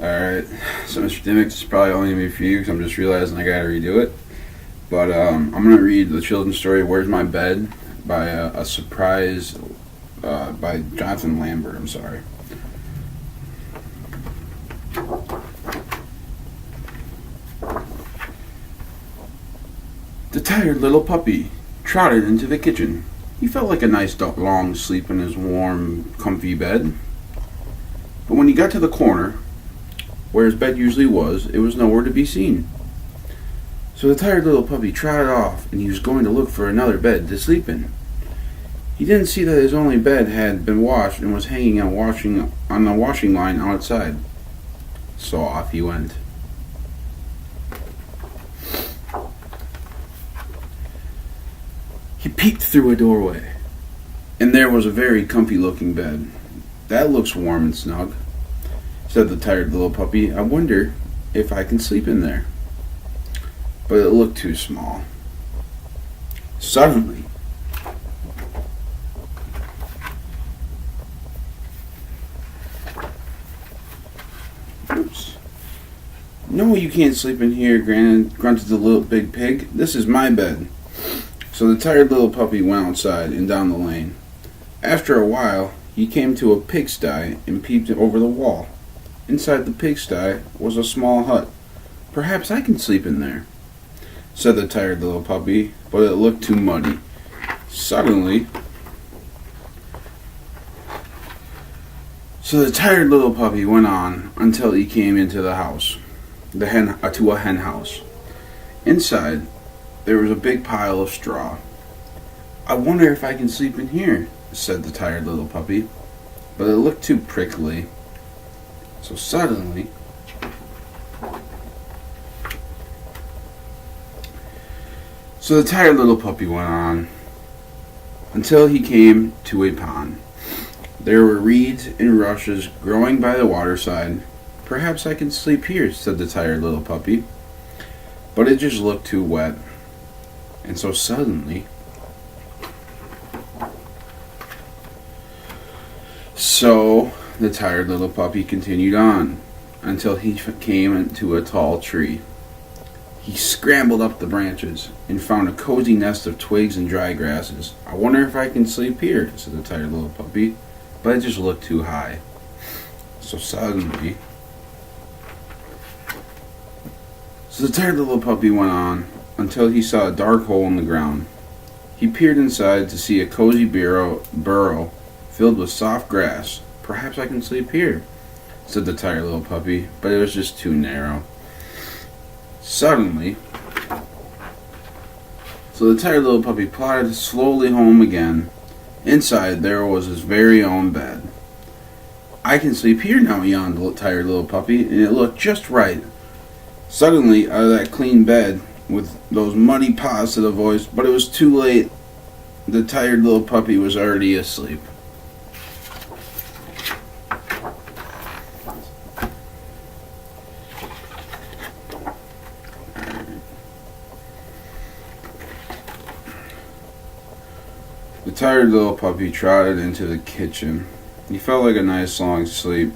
Alright, so Mr. Dimmick, this is probably only going to be for you because I'm just realizing I gotta redo it. But I'm going to read the children's story, Where's My Bed? By a surprise by Jonathan Lambert. I'm sorry. The tired little puppy trotted into the kitchen. He felt like a nice long sleep in his warm, comfy bed. But when he got to the corner, where his bed usually was, it was nowhere to be seen. So the tired little puppy trotted off, and he was going to look for another bed to sleep in. He didn't see that his only bed had been washed and was hanging on the washing line outside. So off he went. He peeked through a doorway, and there was a very comfy-looking bed. That looks warm and snug, said the tired little puppy. I wonder if I can sleep in there. But it looked too small. Suddenly, oops. No, you can't sleep in here, grunted the little big pig. This is my bed. So the tired little puppy went outside and down the lane. After a while, he came to a pigsty and peeped over the wall. Inside the pigsty was a small hut. Perhaps I can sleep in there, said the tired little puppy, but it looked too muddy. Suddenly, so the tired little puppy went on until he came into the house, to a hen house. Inside, there was a big pile of straw. I wonder if I can sleep in here, said the tired little puppy, but it looked too prickly. So suddenly, so the tired little puppy went on until he came to a pond. There were reeds and rushes growing by the waterside. Perhaps I can sleep here, said the tired little puppy, but it just looked too wet. And so suddenly, the tired little puppy continued on until he came to a tall tree. He scrambled up the branches and found a cozy nest of twigs and dry grasses. I wonder if I can sleep here, said the tired little puppy, but it just looked too high. So the tired little puppy went on until he saw a dark hole in the ground. He peered inside to see a cozy burrow filled with soft grass. Perhaps I can sleep here, said the tired little puppy, but it was just too narrow. Suddenly, so the tired little puppy plodded slowly home again. Inside there was his very own bed. I can sleep here now, yawned the tired little puppy, and it looked just right. Suddenly, out of that clean bed, with those muddy paws, said a voice, but it was too late. The tired little puppy was already asleep. The tired little puppy trotted into the kitchen. He felt like a nice long sleep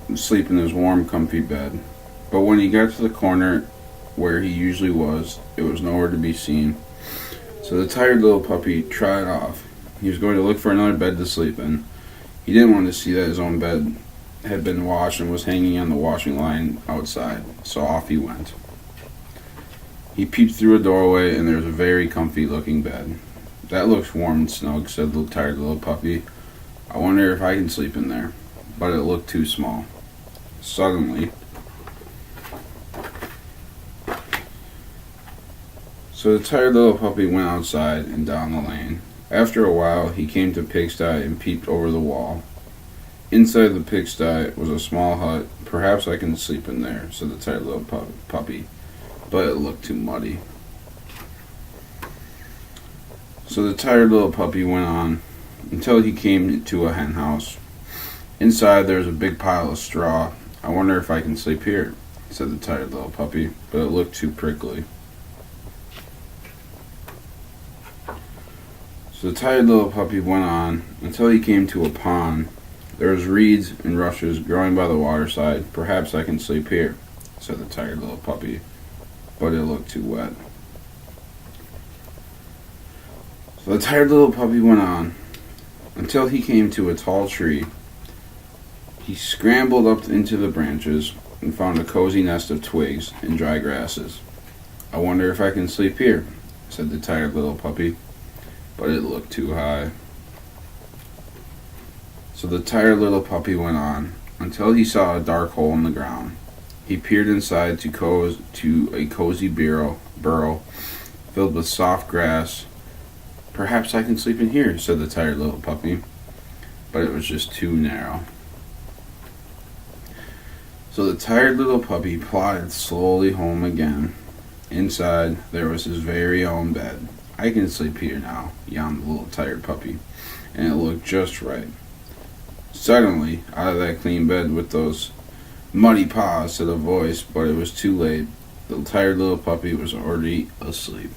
in his warm, comfy bed. But when he got to the corner where he usually was, it was nowhere to be seen. So the tired little puppy trotted off. He was going to look for another bed to sleep in. He didn't want to see that his own bed had been washed and was hanging on the washing line outside. So off he went. He peeped through a doorway, and there was a very comfy looking bed. That looks warm and snug, said the tired little puppy. I wonder if I can sleep in there. But it looked too small. Suddenly, so the tired little puppy went outside and down the lane. After a while, he came to a pigsty and peeped over the wall. Inside the pigsty was a small hut. Perhaps I can sleep in there, said the tired little puppy, but it looked too muddy. So the tired little puppy went on until he came to a hen house. Inside there was a big pile of straw. I wonder if I can sleep here, said the tired little puppy, but it looked too prickly. So the tired little puppy went on until he came to a pond. There's reeds and rushes growing by the waterside. Perhaps I can sleep here, said the tired little puppy, but it looked too wet. So the tired little puppy went on until he came to a tall tree. He scrambled up into the branches and found a cozy nest of twigs and dry grasses. I wonder if I can sleep here, said the tired little puppy, but it looked too high. So the tired little puppy went on until he saw a dark hole in the ground. He peered inside to a cozy burrow filled with soft grass. Perhaps I can sleep in here, said the tired little puppy, but it was just too narrow. So the tired little puppy plodded slowly home again. Inside, there was his very own bed. I can sleep here now, yawned the little tired puppy, and it looked just right. Suddenly, out of that clean bed with those muddy paws, said a voice, but it was too late. The tired little puppy was already asleep.